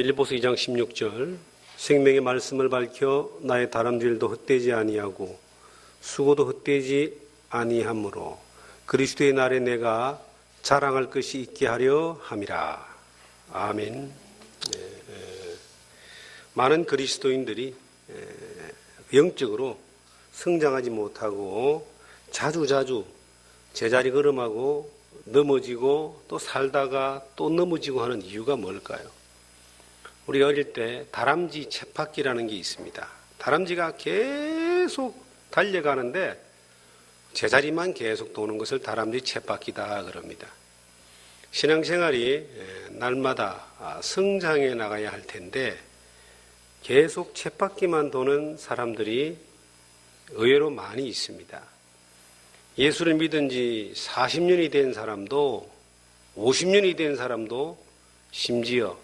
빌립보서 2장 16절 생명의 말씀을 밝혀 나의 다람쥐들도 헛되지 아니하고 수고도 헛되지 아니하므로 그리스도의 날에 내가 자랑할 것이 있게 하려 함이라. 아멘. 많은 그리스도인들이 영적으로 성장하지 못하고 자주자주 제자리 걸음하고 넘어지고 또 살다가 또 넘어지고 하는 이유가 뭘까요? 우리가 어릴 때 다람쥐 쳇바퀴라는 게 있습니다. 다람쥐가 계속 달려가는데 제자리만 계속 도는 것을 다람쥐 쳇바퀴다 그럽니다. 신앙생활이 날마다 성장해 나가야 할 텐데 계속 쳇바퀴만 도는 사람들이 의외로 많이 있습니다. 예수를 믿은 지 40년이 된 사람도 50년이 된 사람도 심지어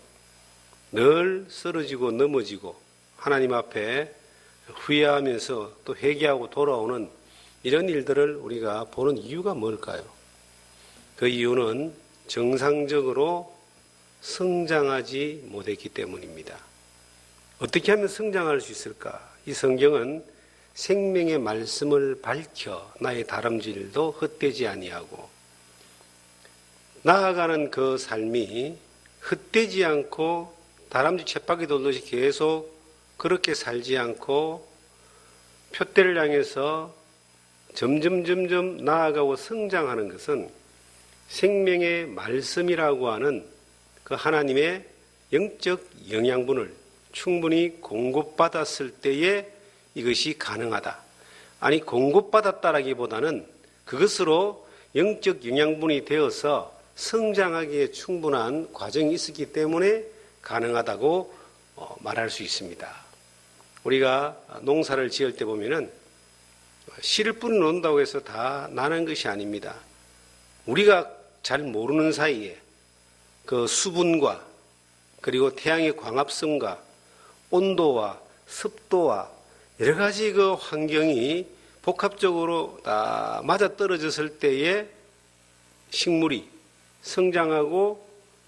늘 쓰러지고 넘어지고 하나님 앞에 후회하면서 또 회개하고 돌아오는 이런 일들을 우리가 보는 이유가 뭘까요? 그 이유는 정상적으로 성장하지 못했기 때문입니다. 어떻게 하면 성장할 수 있을까? 이 성경은 생명의 말씀을 밝혀 나의 다람쥐들도 헛되지 아니하고 나아가는 그 삶이 헛되지 않고 다람쥐 쳇바퀴 돌듯이 계속 그렇게 살지 않고 표대를 향해서 점점 나아가고 성장하는 것은 생명의 말씀이라고 하는 그 하나님의 영적 영양분을 충분히 공급받았을 때에 이것이 가능하다. 아니 공급받았다라기보다는 그것으로 영적 영양분이 되어서 성장하기에 충분한 과정이 있었기 때문에 가능하다고 말할 수 있습니다. 우리가 농사를 지을 때 보면은 씨를 뿌려 놓는다고 해서 다 나는 것이 아닙니다. 우리가 잘 모르는 사이에 그 수분과 그리고 태양의 광합성과 온도와 습도와 여러 가지 그 환경이 복합적으로 다 맞아떨어졌을 때에 식물이 성장하고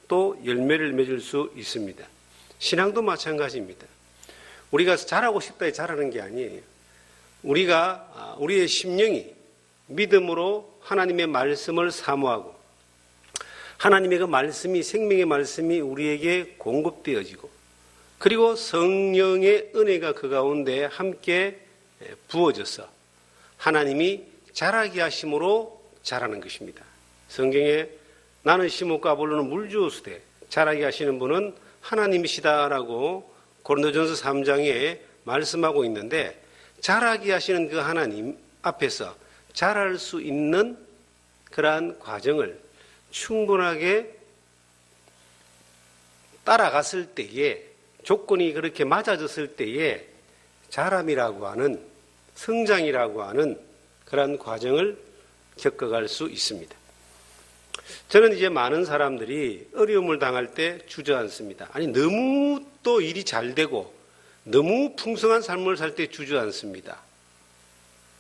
또 열매를 맺을 수 있습니다. 신앙도 마찬가지입니다. 우리가 잘하고 싶다 해 잘하는 게 아니에요. 우리가 우리의 심령이 믿음으로 하나님의 말씀을 사모하고 하나님의 그 말씀이 생명의 말씀이 우리에게 공급되어지고 그리고 성령의 은혜가 그 가운데 함께 부어져서 하나님이 자라게 하심으로 자라는 것입니다. 성경에 나는 심었고 아볼로는 물 주었으되 자라게 하시는 분은 하나님이시다라고 고린도전서 3장에 말씀하고 있는데 자라게 하시는 그 하나님 앞에서 자랄 수 있는 그러한 과정을 충분하게 따라갔을 때에 조건이 그렇게 맞아졌을 때에 자람이라고 하는 성장이라고 하는 그러한 과정을 겪어갈 수 있습니다. 저는 이제 많은 사람들이 어려움을 당할 때 주저앉습니다. 아니 너무 또 일이 잘 되고 너무 풍성한 삶을 살 때 주저앉습니다.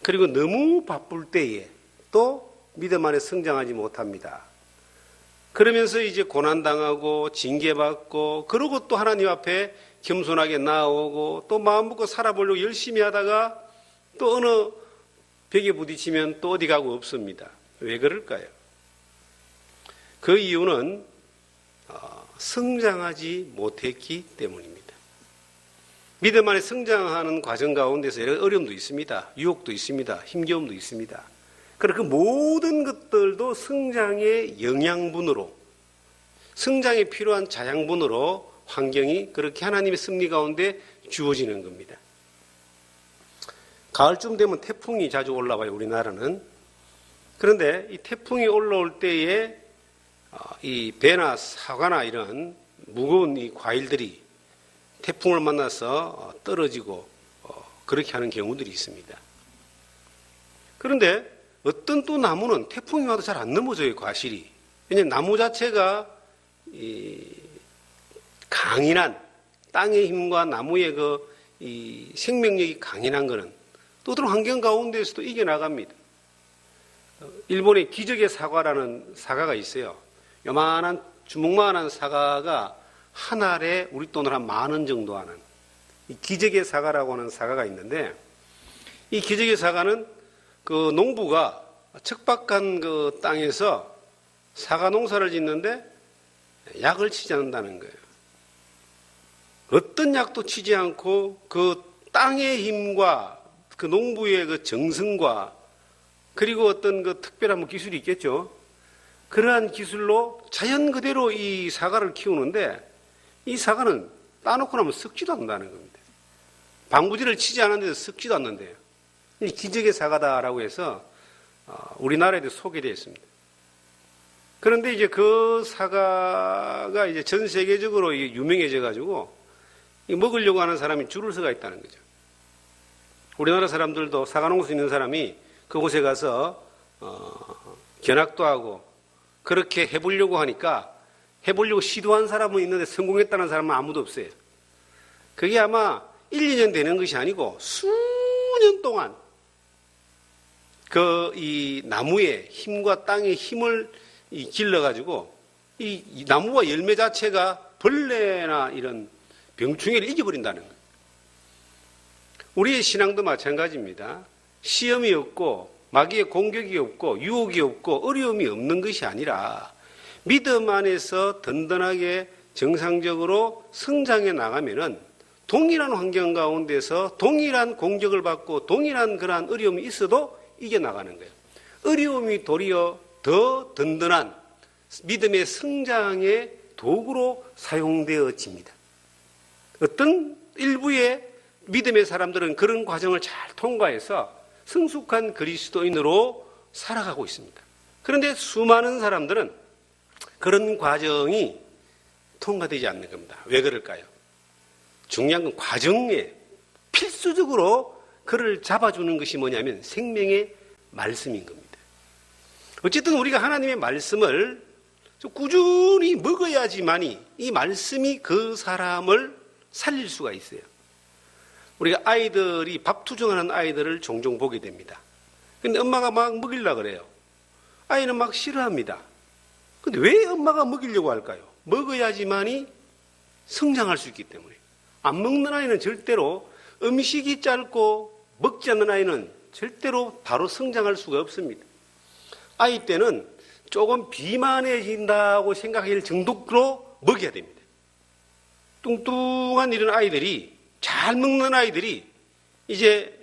그리고 너무 바쁠 때에 또 믿음 안에 성장하지 못합니다. 그러면서 이제 고난당하고 징계받고 그러고 또 하나님 앞에 겸손하게 나아오고 또 마음 먹고 살아보려고 열심히 하다가 또 어느 벽에 부딪히면 또 어디 가고 없습니다. 왜 그럴까요? 그 이유는 성장하지 못했기 때문입니다. 믿음 안에 성장하는 과정 가운데서 여러 어려움도 있습니다. 유혹도 있습니다. 힘겨움도 있습니다. 그러나 그 모든 것들도 성장의 영양분으로 성장에 필요한 자양분으로 환경이 그렇게 하나님의 섭리 가운데 주어지는 겁니다. 가을쯤 되면 태풍이 자주 올라와요. 우리나라는. 그런데 이 태풍이 올라올 때에 이 배나 사과나 이런 무거운 이 과일들이 태풍을 만나서 떨어지고 그렇게 하는 경우들이 있습니다. 그런데 어떤 또 나무는 태풍이 와도 잘 안 넘어져요, 과실이. 왜냐하면 나무 자체가 이 강인한 땅의 힘과 나무의 이 생명력이 강인한 것은 또 어떤 환경 가운데에서도 이겨나갑니다. 일본의 기적의 사과라는 사과가 있어요. 요만한 주먹만한 사과가 한 알에 우리 돈으로 한 10,000원 정도 하는 이 기적의 사과라고 하는 사과가 있는데, 이 기적의 사과는 그 농부가 척박한 그 땅에서 사과 농사를 짓는데 약을 치지 않는다는 거예요. 어떤 약도 치지 않고 그 땅의 힘과 그 농부의 그 정성과 그리고 어떤 그 특별한 기술이 있겠죠. 그러한 기술로 자연 그대로 이 사과를 키우는데, 이 사과는 따놓고 나면 썩지도 않는다는 겁니다. 방부제를 치지 않았는데도 썩지도 않는데요. 이 기적의 사과다라고 해서 우리나라에도 소개되어 있습니다. 그런데 이제 그 사과가 이제 전 세계적으로 유명해져 가지고 먹으려고 하는 사람이 줄을 서가 있다는 거죠. 우리나라 사람들도 사과 농사 있는 사람이 그곳에 가서 견학도 하고 그렇게 해보려고 하니까, 해보려고 시도한 사람은 있는데 성공했다는 사람은 아무도 없어요. 그게 아마 1, 2년 되는 것이 아니고 수년 동안 이 나무의 힘과 땅의 힘을 길러가지고 이 나무와 열매 자체가 벌레나 이런 병충해를 이겨버린다는 거예요. 우리의 신앙도 마찬가지입니다. 시험이 없고 마귀의 공격이 없고 유혹이 없고 어려움이 없는 것이 아니라 믿음 안에서 든든하게 정상적으로 성장해 나가면은 동일한 환경 가운데서 동일한 공격을 받고 동일한 그러한 어려움이 있어도 이겨나가는 거예요. 어려움이 도리어 더 든든한 믿음의 성장의 도구로 사용되어집니다. 어떤 일부의 믿음의 사람들은 그런 과정을 잘 통과해서 성숙한 그리스도인으로 살아가고 있습니다. 그런데 수많은 사람들은 그런 과정이 통과되지 않는 겁니다. 왜 그럴까요? 중요한 건 과정에 필수적으로 그를 잡아주는 것이 뭐냐면 생명의 말씀인 겁니다. 어쨌든 우리가 하나님의 말씀을 꾸준히 먹어야지만이 이 말씀이 그 사람을 살릴 수가 있어요. 우리가 아이들이 밥 투정하는 아이들을 종종 보게 됩니다. 근데 엄마가 막 먹이려고 그래요. 아이는 막 싫어합니다. 근데 왜 엄마가 먹이려고 할까요? 먹어야지만이 성장할 수 있기 때문에. 안 먹는 아이는 절대로, 음식이 짧고 먹지 않는 아이는 절대로 바로 성장할 수가 없습니다. 아이 때는 조금 비만해진다고 생각할 정도로 먹여야 됩니다. 뚱뚱한 이런 아이들이, 잘 먹는 아이들이 이제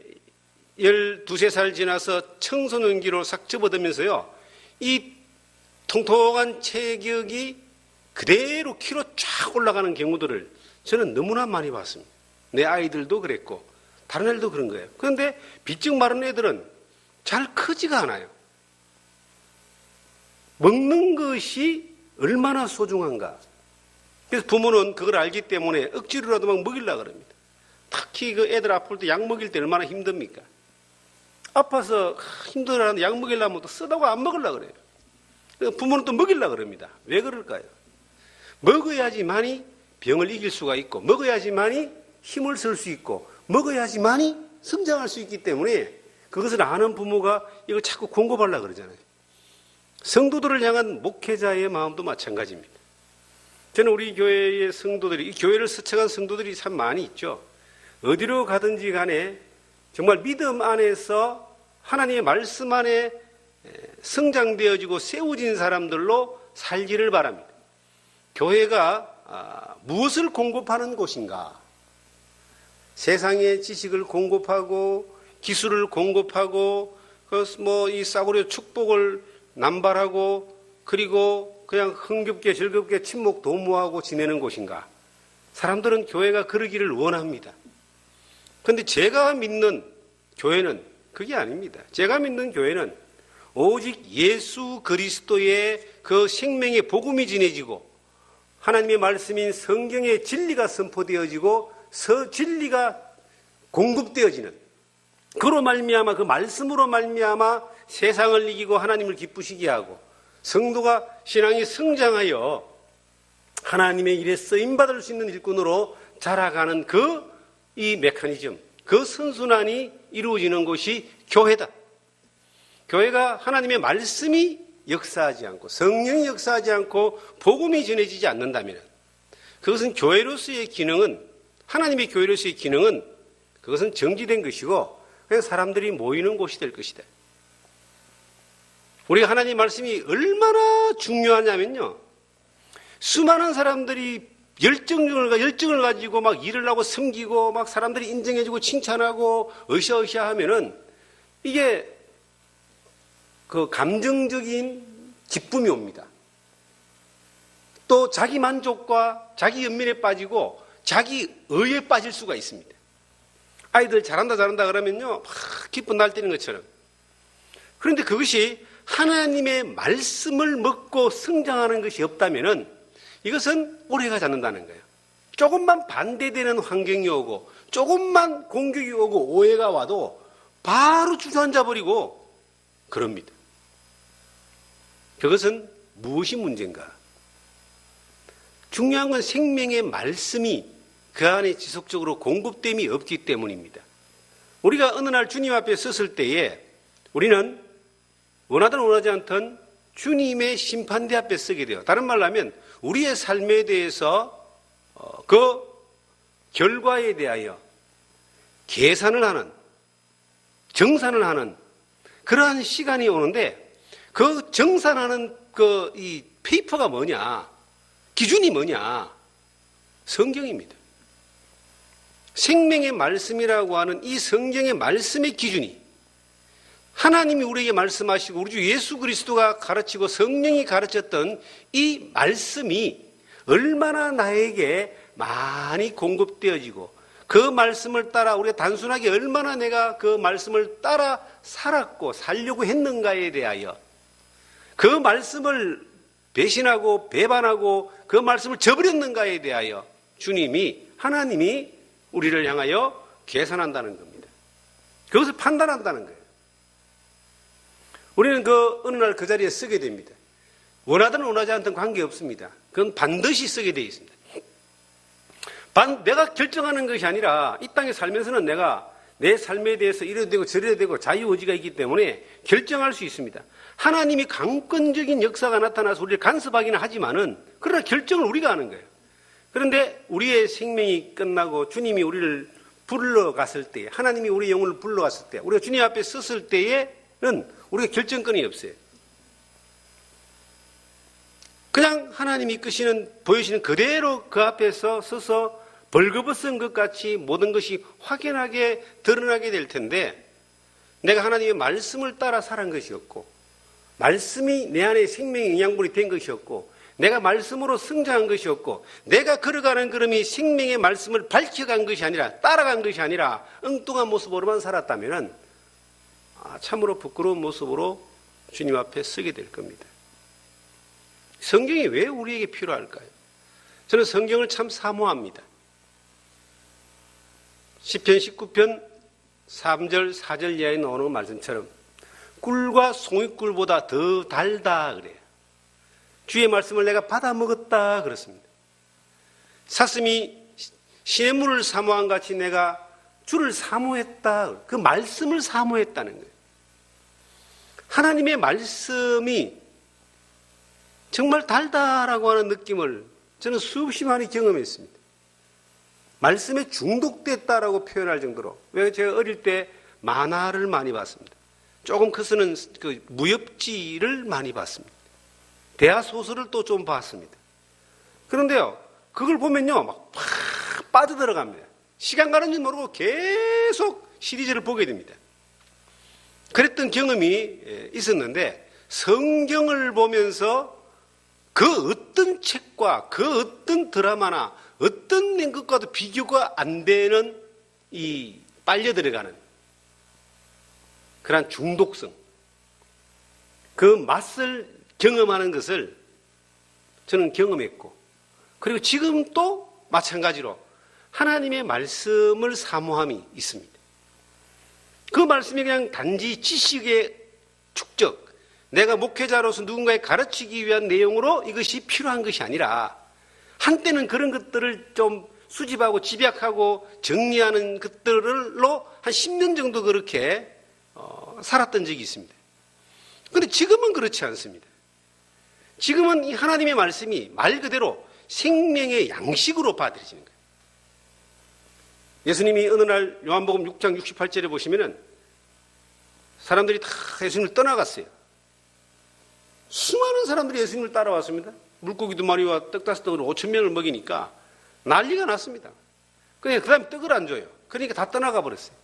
12, 3살 지나서 청소년기로 싹 접어들면서요, 이 통통한 체격이 그대로 키로 쫙 올라가는 경우들을 저는 너무나 많이 봤습니다. 내 아이들도 그랬고 다른 애들도 그런 거예요. 그런데 비쩍 마른 애들은 잘 크지가 않아요. 먹는 것이 얼마나 소중한가. 그래서 부모는 그걸 알기 때문에 억지로라도 막 먹이려고 합니다. 특히 그 애들 아플 때 약 먹일 때 얼마나 힘듭니까? 아파서 힘들어하는데 약 먹이려면 또 쓰다고 안 먹으려고 그래요. 부모는 또 먹이려고 합니다. 왜 그럴까요? 먹어야지만이 병을 이길 수가 있고, 먹어야지만이 힘을 쓸 수 있고, 먹어야지만이 성장할 수 있기 때문에 그것을 아는 부모가 이걸 자꾸 공급하려고 그러잖아요. 성도들을 향한 목회자의 마음도 마찬가지입니다. 저는 우리 교회의 성도들이, 이 교회를 스쳐간 성도들이 참 많이 있죠. 어디로 가든지 간에 정말 믿음 안에서 하나님의 말씀 안에 성장되어지고 세워진 사람들로 살기를 바랍니다. 교회가 무엇을 공급하는 곳인가? 세상의 지식을 공급하고 기술을 공급하고 이 싸구려 축복을 남발하고 그리고 그냥 흥겹게 즐겁게 친목 도모하고 지내는 곳인가? 사람들은 교회가 그러기를 원합니다. 그런데 제가 믿는 교회는 그게 아닙니다. 제가 믿는 교회는 오직 예수 그리스도의 그 생명의 복음이 전해지고 하나님의 말씀인 성경의 진리가 선포되어지고 진리가 공급되어지는, 그로 말미암아, 그 말씀으로 말미암아 세상을 이기고 하나님을 기쁘시게 하고 성도가 신앙이 성장하여 하나님의 일에 쓰임받을 수 있는 일꾼으로 자라가는 이 메커니즘, 그 선순환이 이루어지는 곳이 교회다. 교회가 하나님의 말씀이 역사하지 않고 성령이 역사하지 않고 복음이 전해지지 않는다면 그것은 교회로서의 기능은, 하나님의 교회로서의 기능은 그것은 정지된 것이고 그냥 사람들이 모이는 곳이 될 것이다. 우리가 하나님 말씀이 얼마나 중요하냐면요, 수많은 사람들이 열정을 가지고 막 일을 하고 섬기고 막 사람들이 인정해주고 칭찬하고 으쌰으쌰 하면은 이게 그 감정적인 기쁨이 옵니다. 또 자기 만족과 자기 연민에 빠지고 자기 의에 빠질 수가 있습니다. 아이들 잘한다 그러면요 막 기쁜 날 뛰는 것처럼. 그런데 그것이 하나님의 말씀을 먹고 성장하는 것이 없다면은 이것은 오래가지 않는다는 거예요. 조금만 반대되는 환경이 오고 조금만 공격이 오고 오해가 와도 바로 주저앉아 버리고 그럽니다. 그것은 무엇이 문제인가? 중요한 건 생명의 말씀이 그 안에 지속적으로 공급됨이 없기 때문입니다. 우리가 어느 날 주님 앞에 섰을 때에 우리는 원하든 원하지 않든 주님의 심판대 앞에 서게 돼요. 다른 말로 하면 우리의 삶에 대해서 그 결과에 대하여 계산을 하는, 정산을 하는 그러한 시간이 오는데 그 정산하는 이 페이퍼가 뭐냐? 기준이 뭐냐? 성경입니다. 생명의 말씀이라고 하는 이 성경의 말씀의 기준이 하나님이 우리에게 말씀하시고 우리 주 예수 그리스도가 가르치고 성령이 가르쳤던 이 말씀이 얼마나 나에게 많이 공급되어지고 그 말씀을 따라 우리가 단순하게 얼마나 내가 그 말씀을 따라 살았고 살려고 했는가에 대하여 그 말씀을 배신하고 배반하고 그 말씀을 저버렸는가에 대하여 하나님이 우리를 향하여 계산한다는 겁니다. 그것을 판단한다는 거예요. 우리는 어느 날 그 자리에 서게 됩니다. 원하든 원하지 않든 관계없습니다. 그건 반드시 서게 되어 있습니다. 내가 결정하는 것이 아니라 이 땅에 살면서는 내가 내 삶에 대해서 이래도 되고 저래도 되고 자유의지가 있기 때문에 결정할 수 있습니다. 하나님이 강권적인 역사가 나타나서 우리를 간섭하기는 하지만은 그러나 결정을 우리가 하는 거예요. 그런데 우리의 생명이 끝나고 주님이 우리를 불러갔을 때, 하나님이 우리의 영혼을 불러갔을 때, 우리가 주님 앞에 섰을 때에는 우리가 결정권이 없어요. 그냥 하나님이 보여주시는 그대로 그 앞에서 서서 벌거벗은 것 같이 모든 것이 확연하게 드러나게 될 텐데 내가 하나님의 말씀을 따라 살은 것이었고 말씀이 내 안에 생명의 영양분이 된 것이었고 내가 말씀으로 성장한 것이었고 내가 걸어가는 걸음이 생명의 말씀을 밝혀간 것이 아니라 따라간 것이 아니라 엉뚱한 모습으로만 살았다면 참으로 부끄러운 모습으로 주님 앞에 서게 될 겁니다. 성경이 왜 우리에게 필요할까요? 저는 성경을 참 사모합니다. 시편 19편 3절 4절 이하에 나오는 말씀처럼 꿀과 송이꿀보다 더 달다 그래요. 주의 말씀을 내가 받아 먹었다 그렇습니다. 사슴이 시냇물을 사모한 같이 내가 주를 사모했다. 그 말씀을 사모했다는 거예요. 하나님의 말씀이 정말 달다라고 하는 느낌을 저는 수없이 많이 경험했습니다. 말씀에 중독됐다라고 표현할 정도로. 왜 제가 어릴 때 만화를 많이 봤습니다. 조금 커서는 그 무협지를 많이 봤습니다. 대하 소설을 또 좀 봤습니다. 그런데요, 그걸 보면요, 막 빠져들어갑니다. 시간 가는 줄 모르고 계속 시리즈를 보게 됩니다. 그랬던 경험이 있었는데 성경을 보면서 그 어떤 책과 그 어떤 드라마나 어떤 것과도 비교가 안 되는 이 빨려들어가는 그런 중독성, 그 맛을 경험하는 것을 저는 경험했고 그리고 지금 또 마찬가지로 하나님의 말씀을 사모함이 있습니다. 그 말씀이 그냥 단지 지식의 축적, 내가 목회자로서 누군가에 가르치기 위한 내용으로 이것이 필요한 것이 아니라 한때는 그런 것들을 좀 수집하고 집약하고 정리하는 것들로 한 10년 정도 그렇게 살았던 적이 있습니다. 그런데 지금은 그렇지 않습니다. 지금은 이 하나님의 말씀이 말 그대로 생명의 양식으로 받아들여지는 거예요. 예수님이 어느 날 요한복음 6장 68절에 보시면은 사람들이 다 예수님을 떠나갔어요. 수많은 사람들이 예수님을 따라왔습니다. 물고기 2마리와 떡 5떡으로 5,000명을 먹이니까 난리가 났습니다. 그러니까 그 다음에 떡을 안 줘요. 그러니까 다 떠나가 버렸어요.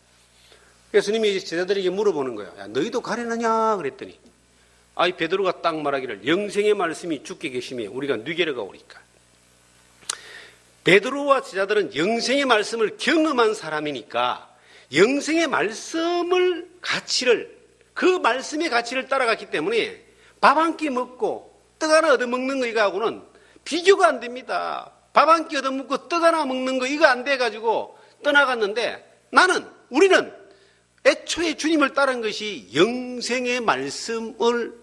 예수님이 제자들에게 물어보는 거예요. 야, 너희도 가려느냐? 그랬더니 아이 베드로가 딱 말하기를 영생의 말씀이 주께 계시며 우리가 누게로 가오리까. 베드로와 제자들은 영생의 말씀을 경험한 사람이니까 영생의 말씀을 가치를 그 말씀의 가치를 따라갔기 때문에 밥 한 끼 먹고 떡 하나 얻어먹는 거 이거하고는 비교가 안 됩니다. 밥 한 끼 얻어먹고 떡 하나 먹는 거 이거 안 돼가지고 떠나갔는데 우리는 애초에 주님을 따른 것이 영생의 말씀을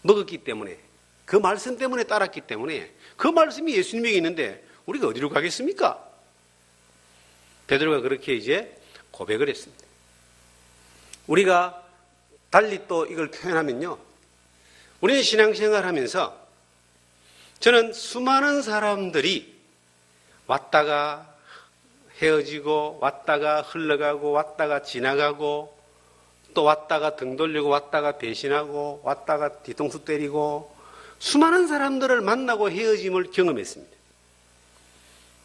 먹었기 때문에 그 말씀 때문에 따랐기 때문에 그 말씀이 예수님에게 있는데 우리가 어디로 가겠습니까? 베드로가 그렇게 이제 고백을 했습니다. 우리가 달리 또 이걸 표현하면요. 우리는 신앙생활 하면서 저는 수많은 사람들이 왔다가 헤어지고 왔다가 흘러가고 왔다가 지나가고 또 왔다가 등 돌리고 왔다가 배신하고 왔다가 뒤통수 때리고 수많은 사람들을 만나고 헤어짐을 경험했습니다.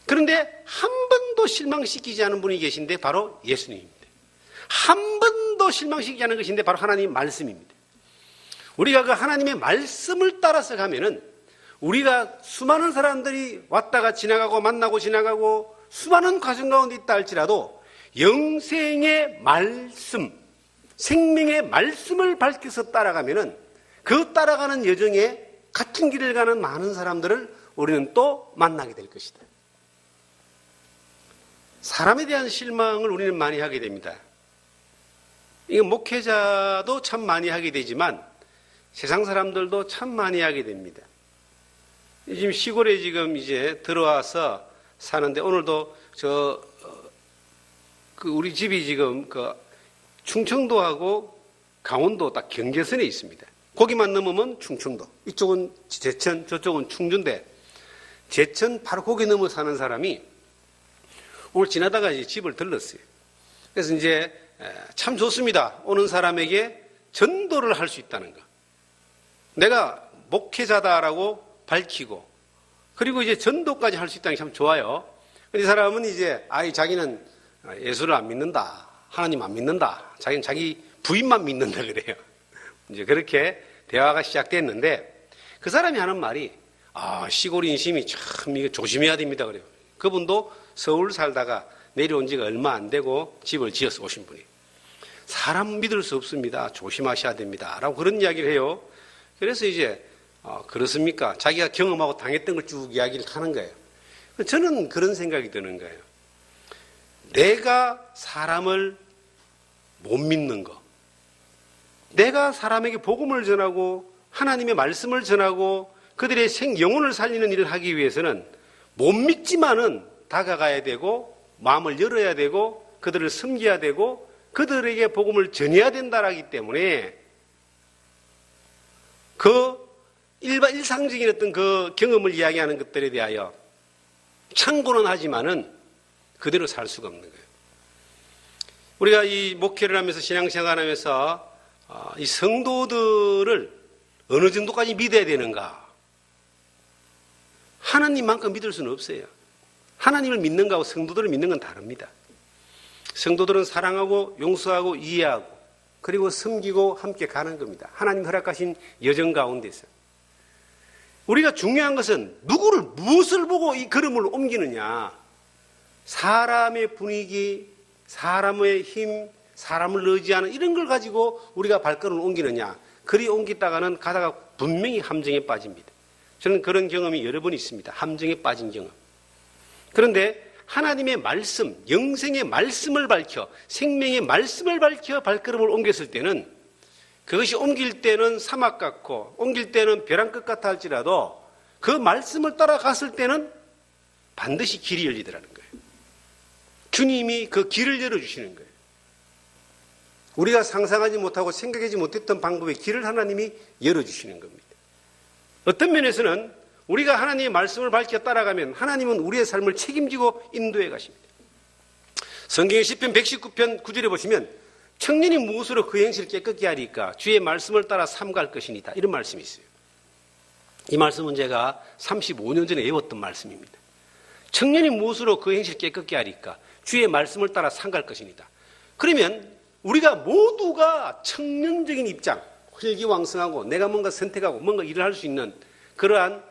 그런데 한 번도 실망시키지 않은 분이 계신데 바로 예수님입니다. 한 번도 실망시키지 않은 것인데 바로 하나님 말씀입니다. 우리가 그 하나님의 말씀을 따라서 가면은 우리가 수많은 사람들이 왔다가 지나가고 만나고 지나가고 수많은 과정 가운데 있다 할지라도 영생의 말씀, 생명의 말씀을 밝혀서 따라가면은 그 따라가는 여정에 같은 길을 가는 많은 사람들을 우리는 또 만나게 될 것이다. 사람에 대한 실망을 우리는 많이 하게 됩니다. 이건 목회자도 참 많이 하게 되지만 세상 사람들도 참 많이 하게 됩니다. 지금 시골에 지금 이제 들어와서 사는데 오늘도 우리 집이 지금 충청도하고 강원도 딱 경계선에 있습니다. 거기만 넘으면 충청도, 이쪽은 제천, 저쪽은 충주인데 제천 바로 거기 넘어 사는 사람이 오늘 지나다가 이제 집을 들렀어요. 그래서 이제 참 좋습니다. 오는 사람에게 전도를 할 수 있다는 거. 내가 목회자다라고 밝히고 그리고 이제 전도까지 할 수 있다는 게 참 좋아요. 근데 이 사람은 이제 자기는 예수를 안 믿는다. 하나님 안 믿는다. 자기는 자기 부인만 믿는다 그래요. 이제 그렇게 대화가 시작됐는데 그 사람이 하는 말이 시골 인심이 참 이거 조심해야 됩니다 그래요. 그분도 서울 살다가 내려온 지가 얼마 안 되고 집을 지어서 오신 분이에요. 사람 믿을 수 없습니다. 조심하셔야 됩니다. 라고 그런 이야기를 해요. 그래서 이제 그렇습니까? 자기가 경험하고 당했던 걸 쭉 이야기를 하는 거예요. 저는 그런 생각이 드는 거예요. 내가 사람을 못 믿는 거, 내가 사람에게 복음을 전하고 하나님의 말씀을 전하고 그들의 영혼을 살리는 일을 하기 위해서는 못 믿지만은 다가가야 되고 마음을 열어야 되고 그들을 섬겨야 되고 그들에게 복음을 전해야 된다라기 때문에 그 일상적인 어떤 그 경험을 이야기하는 것들에 대하여 참고는 하지만은 그대로 살 수가 없는 거예요. 우리가 이 목회를 하면서 신앙생활 하면서 이 성도들을 어느 정도까지 믿어야 되는가? 하나님만큼 믿을 수는 없어요. 하나님을 믿는 거하고 성도들을 믿는 건 다릅니다. 성도들은 사랑하고 용서하고 이해하고 그리고 섬기고 함께 가는 겁니다. 하나님 허락하신 여정 가운데서. 우리가 중요한 것은 무엇을 보고 이 걸음을 옮기느냐. 사람의 분위기, 사람의 힘, 사람을 의지하는 이런 걸 가지고 우리가 발걸음을 옮기느냐. 그리 옮기다가는 가다가 분명히 함정에 빠집니다. 저는 그런 경험이 여러 번 있습니다. 함정에 빠진 경험. 그런데 하나님의 말씀, 영생의 말씀을 밝혀 생명의 말씀을 밝혀 발걸음을 옮겼을 때는 그것이 옮길 때는 사막 같고 옮길 때는 벼랑 끝 같아 할지라도 그 말씀을 따라갔을 때는 반드시 길이 열리더라는 거예요. 주님이 그 길을 열어주시는 거예요. 우리가 상상하지 못하고 생각하지 못했던 방법의 길을 하나님이 열어주시는 겁니다. 어떤 면에서는 우리가 하나님의 말씀을 밝혀 따라가면 하나님은 우리의 삶을 책임지고 인도해 가십니다. 성경의 시편 119편 9절에 보시면 청년이 무엇으로 그 행실을 깨끗게 하리까? 주의 말씀을 따라 삼갈 것이니다. 이런 말씀이 있어요. 이 말씀은 제가 35년 전에 외웠던 말씀입니다. 청년이 무엇으로 그 행실을 깨끗게 하리까? 주의 말씀을 따라 삼갈 것이니다. 그러면 우리가 모두가 청년적인 입장, 혈기왕성하고 내가 뭔가 선택하고 뭔가 일을 할 수 있는 그러한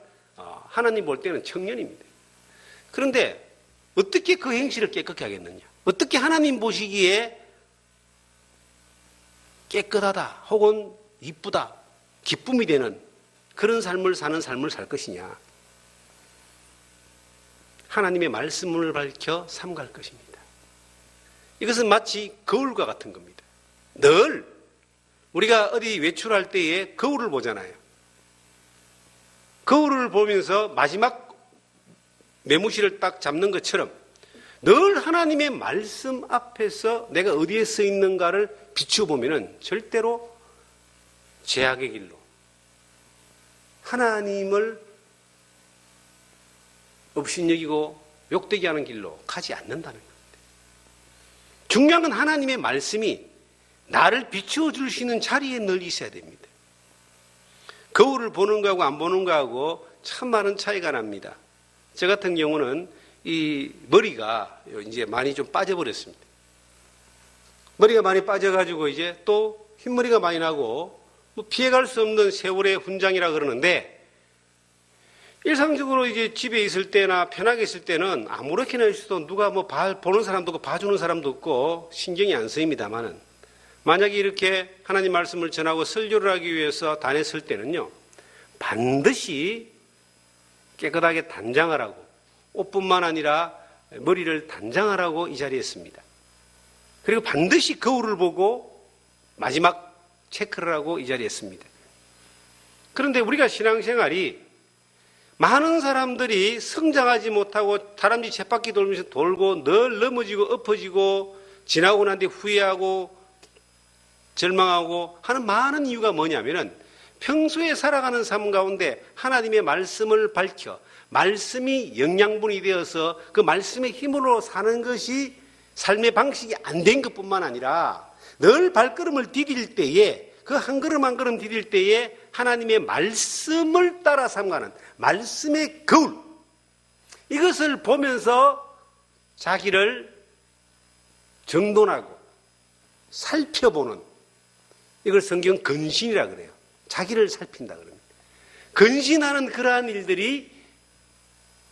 하나님 볼 때는 청년입니다. 그런데 어떻게 그 행실을 깨끗게 하겠느냐? 어떻게 하나님 보시기에 깨끗하다 혹은 이쁘다, 기쁨이 되는 그런 삶을 사는 삶을 살 것이냐? 하나님의 말씀을 밝혀 삼갈 것입니다. 이것은 마치 거울과 같은 겁니다. 늘 우리가 어디 외출할 때에 거울을 보잖아요. 거울을 보면서 마지막 매무실을 딱 잡는 것처럼 늘 하나님의 말씀 앞에서 내가 어디에 서 있는가를 비추어보면 절대로 죄악의 길로 하나님을 업신여기고 욕되게 하는 길로 가지 않는다는 겁니다. 중요한 건 하나님의 말씀이 나를 비추어 줄 수 있는 자리에 늘 있어야 됩니다. 거울을 보는 거하고 안 보는 거하고 참 많은 차이가 납니다. 저 같은 경우는 이 머리가 이제 많이 좀 빠져버렸습니다. 머리가 많이 빠져가지고 이제 또 흰머리가 많이 나고 뭐 피해갈 수 없는 세월의 훈장이라 그러는데 일상적으로 이제 집에 있을 때나 편하게 있을 때는 아무렇게나 있어도 누가 뭐 보는 사람도 없고 봐주는 사람도 없고 신경이 안 쓰입니다만은 만약에 이렇게 하나님 말씀을 전하고 설교를 하기 위해서 단에 설 때는요, 반드시 깨끗하게 단장하라고, 옷뿐만 아니라 머리를 단장하라고 이 자리에 씁니다. 그리고 반드시 거울을 보고 마지막 체크를 하고 이 자리에 씁니다. 그런데 우리가 신앙생활이 많은 사람들이 성장하지 못하고 다람쥐 쳇바퀴 돌면서 돌고 늘 넘어지고 엎어지고 지나고 난 뒤에 후회하고 절망하고 하는 많은 이유가 뭐냐면은 평소에 살아가는 삶 가운데 하나님의 말씀을 밝혀 말씀이 영양분이 되어서 그 말씀의 힘으로 사는 것이 삶의 방식이 안 된 것뿐만 아니라 늘 발걸음을 디딜 때에 그 한 걸음 한 걸음 디딜 때에 하나님의 말씀을 따라 삼가는 말씀의 거울, 이것을 보면서 자기를 정돈하고 살펴보는, 이걸 성경 근신이라 그래요. 자기를 살핀다 그럽니다. 근신하는 그러한 일들이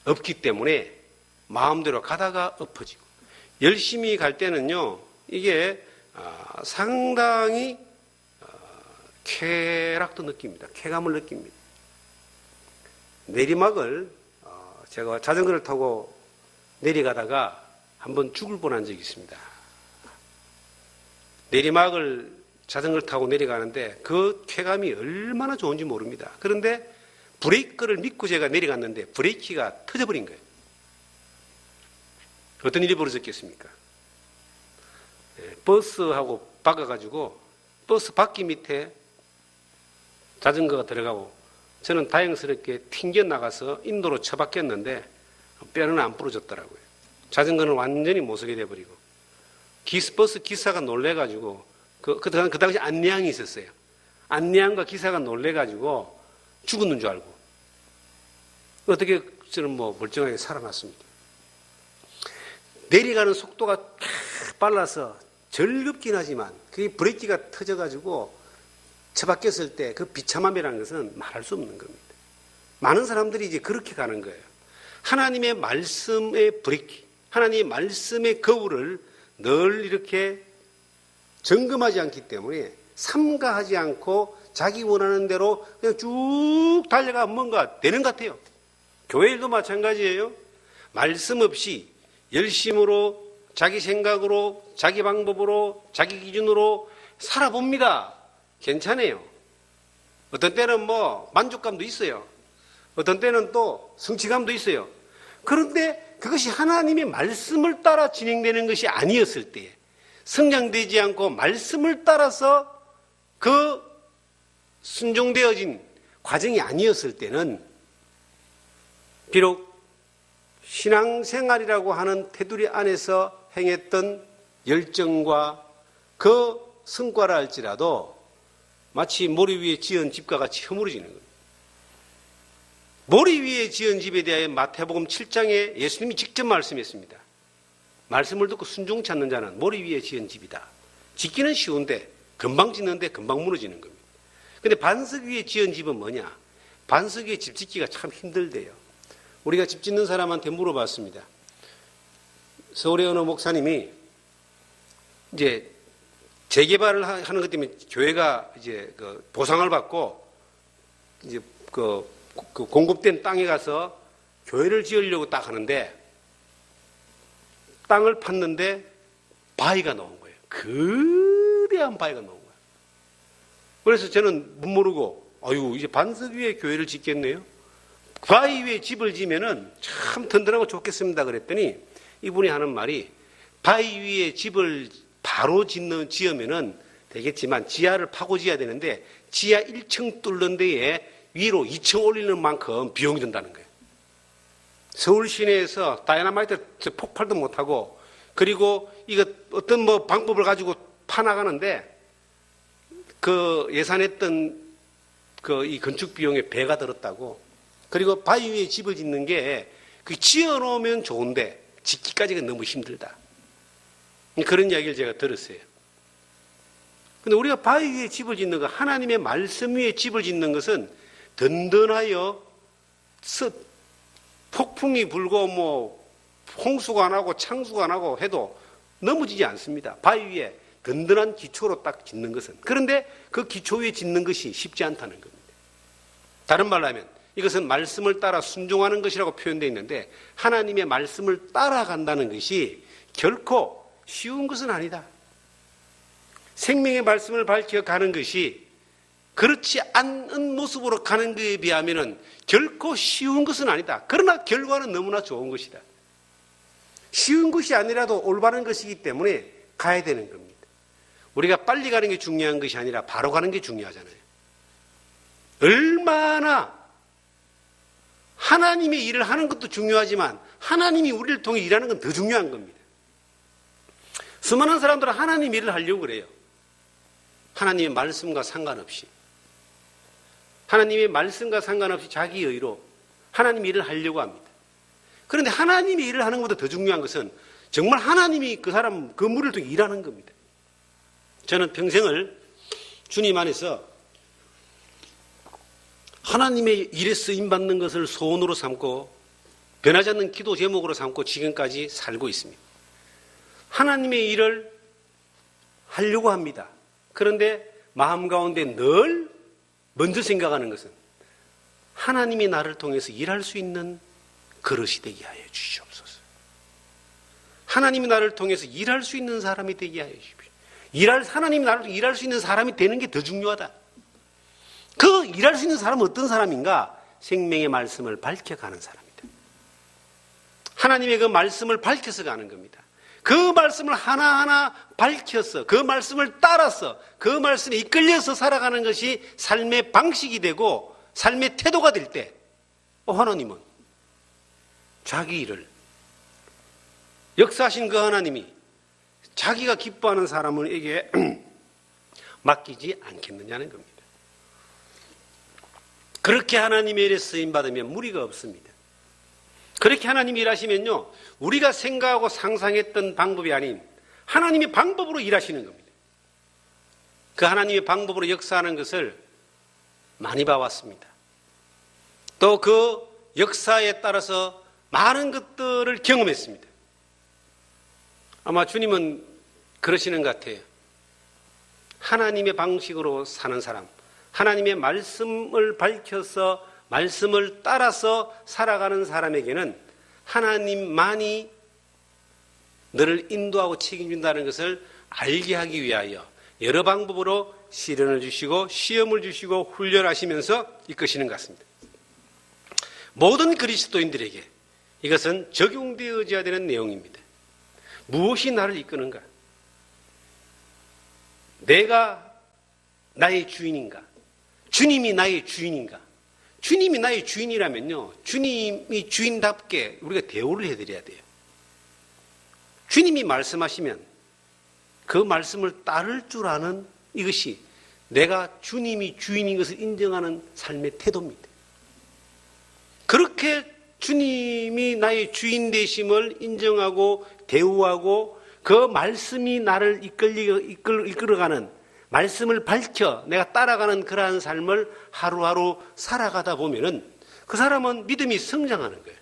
없기 때문에 마음대로 가다가 엎어지고, 열심히 갈 때는요, 이게 상당히 쾌락도 느낍니다. 쾌감을 느낍니다. 내리막을 제가 자전거를 타고 내려가다가 한번 죽을 뻔한 적이 있습니다. 내리막을 자전거를 타고 내려가는데 그 쾌감이 얼마나 좋은지 모릅니다. 그런데 브레이크를 믿고 제가 내려갔는데 브레이크가 터져버린 거예요. 어떤 일이 벌어졌겠습니까? 버스하고 박아가지고 버스 바퀴 밑에 자전거가 들어가고 저는 다행스럽게 튕겨나가서 인도로 처박혔는데 뼈는 안 부러졌더라고요. 자전거는 완전히 못 서게 돼버리고 버스 기사가 놀래가지고 그 당시 안내양이 있었어요. 안내양과 기사가 놀래가지고 죽었는 줄 알고 어떻게 저는 뭐 멀쩡하게 살아났습니다. 내려가는 속도가 빨라서 절급긴 하지만 그게 브레이크가 터져가지고 처박혔을 때 그 비참함이라는 것은 말할 수 없는 겁니다. 많은 사람들이 이제 그렇게 가는 거예요. 하나님의 말씀의 브레이크, 하나님의 말씀의 거울을 늘 이렇게 점검하지 않기 때문에 삼가하지 않고 자기 원하는 대로 그냥 쭉 달려가 뭔가 되는 것 같아요. 교회 일도 마찬가지예요. 말씀 없이 열심으로 자기 생각으로 자기 방법으로 자기 기준으로 살아봅니다. 괜찮아요. 어떤 때는 뭐 만족감도 있어요. 어떤 때는 또 성취감도 있어요. 그런데 그것이 하나님의 말씀을 따라 진행되는 것이 아니었을 때에, 성장되지 않고 말씀을 따라서 그 순종되어진 과정이 아니었을 때는 비록 신앙생활이라고 하는 테두리 안에서 행했던 열정과 그 성과라 할지라도 마치 모래 위에 지은 집과 같이 허물어지는 거예요. 모래 위에 지은 집에 대하여 마태복음 7장에 예수님이 직접 말씀했습니다. 말씀을 듣고 순종치 않는 자는 모래 위에 지은 집이다. 짓기는 쉬운데 금방 짓는데 금방 무너지는 겁니다. 그런데 반석 위에 지은 집은 뭐냐? 반석 위에 집 짓기가 참 힘들대요. 우리가 집 짓는 사람한테 물어봤습니다. 서울의 어느 목사님이 이제 재개발을 하는 것 때문에 교회가 이제 그 보상을 받고 이제 그 공급된 땅에 가서 교회를 지으려고 딱 하는데 땅을 팠는데 바위가 나온 거예요. 거대한 바위가 나온 거예요. 그래서 저는 못 모르고 이제 반석 위에 교회를 짓겠네요. 바위 위에 집을 지면은 참 든든하고 좋겠습니다. 그랬더니 이분이 하는 말이 바위 위에 집을 바로 지으면은 되겠지만 지하를 파고 지어야 되는데 지하 1층 뚫는 데에 위로 2층 올리는 만큼 비용이 든다는 거예요. 서울 시내에서 다이너마이트 폭발도 못하고 그리고 이거 어떤 뭐 방법을 가지고 파나가는데 그 예산했던 이 건축 비용에 배가 들었다고. 그리고 바위 위에 집을 짓는 게 지어 놓으면 좋은데 짓기까지가 너무 힘들다. 그런 이야기를 제가 들었어요. 근데 우리가 바위 위에 집을 짓는 거, 하나님의 말씀 위에 집을 짓는 것은 든든하여 폭풍이 불고 뭐 홍수가 나고 창수가 나고 해도 넘어지지 않습니다. 바위 위에 든든한 기초로 딱 짓는 것은. 그런데 그 기초 위에 짓는 것이 쉽지 않다는 겁니다. 다른 말로 하면 이것은 말씀을 따라 순종하는 것이라고 표현되어 있는데 하나님의 말씀을 따라간다는 것이 결코 쉬운 것은 아니다. 생명의 말씀을 밝혀가는 것이 그렇지 않은 모습으로 가는 것에 비하면 결코 쉬운 것은 아니다. 그러나 결과는 너무나 좋은 것이다. 쉬운 것이 아니라도 올바른 것이기 때문에 가야 되는 겁니다. 우리가 빨리 가는 게 중요한 것이 아니라 바로 가는 게 중요하잖아요. 얼마나 하나님의 일을 하는 것도 중요하지만 하나님이 우리를 통해 일하는 건 더 중요한 겁니다. 수많은 사람들은 하나님 일을 하려고 그래요. 하나님의 말씀과 상관없이. 하나님의 말씀과 상관없이 자기 의로 하나님 일을 하려고 합니다. 그런데 하나님의 일을 하는 것보다 더 중요한 것은 정말 하나님이 그 사람, 그 무리를 통해 일하는 겁니다. 저는 평생을 주님 안에서 하나님의 일에 쓰임받는 것을 소원으로 삼고 변하지 않는 기도 제목으로 삼고 지금까지 살고 있습니다. 하나님의 일을 하려고 합니다. 그런데 마음 가운데 늘 먼저 생각하는 것은 하나님이 나를 통해서 일할 수 있는 그릇이 되게 하여 주시옵소서. 하나님이 나를 통해서 일할 수 있는 사람이 되게 하여 주십시오. 하나님이 나를 통해서 일할 수 있는 사람이 되는 게 더 중요하다. 그 일할 수 있는 사람은 어떤 사람인가? 생명의 말씀을 밝혀가는 사람이다. 하나님의 그 말씀을 밝혀서 가는 겁니다. 그 말씀을 하나하나 밝혀서 그 말씀을 따라서 그 말씀에 이끌려서 살아가는 것이 삶의 방식이 되고 삶의 태도가 될 때 하나님은 자기 일을 역사하신 그 하나님이 자기가 기뻐하는 사람에게 맡기지 않겠느냐는 겁니다. 그렇게 하나님의 일에 쓰임받으면 무리가 없습니다. 그렇게 하나님이 일하시면요, 우리가 생각하고 상상했던 방법이 아닌 하나님의 방법으로 일하시는 겁니다. 그 하나님의 방법으로 역사하는 것을 많이 봐왔습니다. 또 그 역사에 따라서 많은 것들을 경험했습니다. 아마 주님은 그러시는 것 같아요. 하나님의 방식으로 사는 사람, 하나님의 말씀을 밝혀서 말씀을 따라서 살아가는 사람에게는 하나님만이 너를 인도하고 책임진다는 것을 알게 하기 위하여 여러 방법으로 시련을 주시고 시험을 주시고 훈련하시면서 이끄시는 것 같습니다. 모든 그리스도인들에게 이것은 적용되어져야 되는 내용입니다. 무엇이 나를 이끄는가? 내가 나의 주인인가? 주님이 나의 주인인가? 주님이 나의 주인이라면요, 주님이 주인답게 우리가 대우를 해드려야 돼요. 주님이 말씀하시면 그 말씀을 따를 줄 아는, 이것이 내가 주님이 주인인 것을 인정하는 삶의 태도입니다. 그렇게 주님이 나의 주인 되심을 인정하고 대우하고 그 말씀이 나를 이끌어가는, 말씀을 밝혀 내가 따라가는 그러한 삶을 하루하루 살아가다 보면은 그 사람은 믿음이 성장하는 거예요.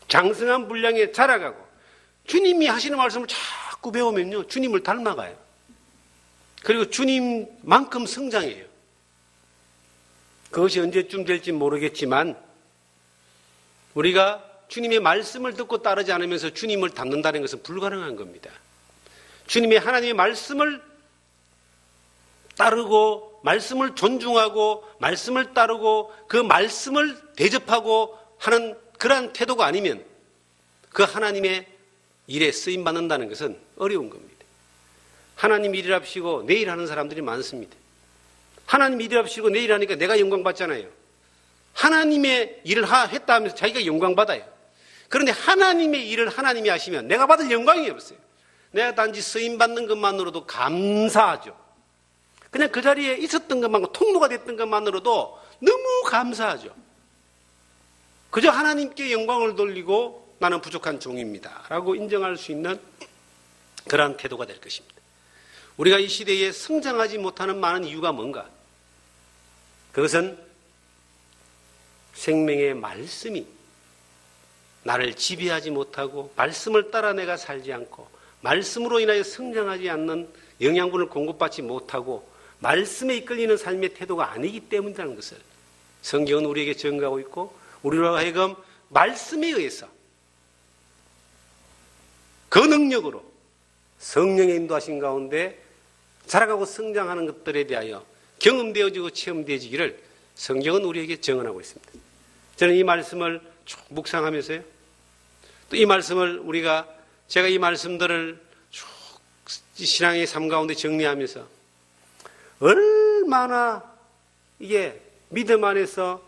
장성한 분량에 자라가고, 주님이 하시는 말씀을 자꾸 배우면요, 주님을 닮아가요. 그리고 주님만큼 성장해요. 그것이 언제쯤 될지 모르겠지만 우리가 주님의 말씀을 듣고 따르지 않으면서 주님을 닮는다는 것은 불가능한 겁니다. 주님의 하나님의 말씀을 따르고, 말씀을 존중하고, 말씀을 따르고, 그 말씀을 대접하고 하는 그러한 태도가 아니면 그 하나님의 일에 쓰임받는다는 것은 어려운 겁니다. 하나님 일이랍시고 내일 하는 사람들이 많습니다. 하나님 일이랍시고 내일 하니까 내가 영광 받잖아요. 하나님의 일을 했다 하면서 자기가 영광 받아요. 그런데 하나님의 일을 하나님이 하시면 내가 받을 영광이 없어요. 내가 단지 쓰임받는 것만으로도 감사하죠. 그냥 그 자리에 있었던 것만으로, 통로가 됐던 것만으로도 너무 감사하죠. 그저 하나님께 영광을 돌리고 나는 부족한 종입니다 라고 인정할 수 있는 그러한 태도가 될 것입니다. 우리가 이 시대에 성장하지 못하는 많은 이유가 뭔가? 그것은 생명의 말씀이 나를 지배하지 못하고, 말씀을 따라 내가 살지 않고, 말씀으로 인하여 성장하지 않는, 영양분을 공급받지 못하고 말씀에 이끌리는 삶의 태도가 아니기 때문이라는 것을 성경은 우리에게 증거하고 있고, 우리로 하여금 말씀에 의해서 그 능력으로 성령의 인도하신 가운데 자라가고 성장하는 것들에 대하여 경험되어지고 체험되어지기를 성경은 우리에게 증언하고 있습니다. 저는 이 말씀을 쭉 묵상하면서요, 또 이 말씀을 제가 이 말씀들을 쭉 신앙의 삶 가운데 정리하면서 얼마나 이게 믿음 안에서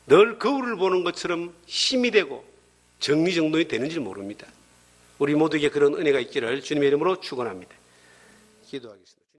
늘 거울을 보는 것처럼 힘이 되고 정리정돈이 되는지 모릅니다. 우리 모두에게 그런 은혜가 있기를 주님의 이름으로 축원합니다. 기도하겠습니다.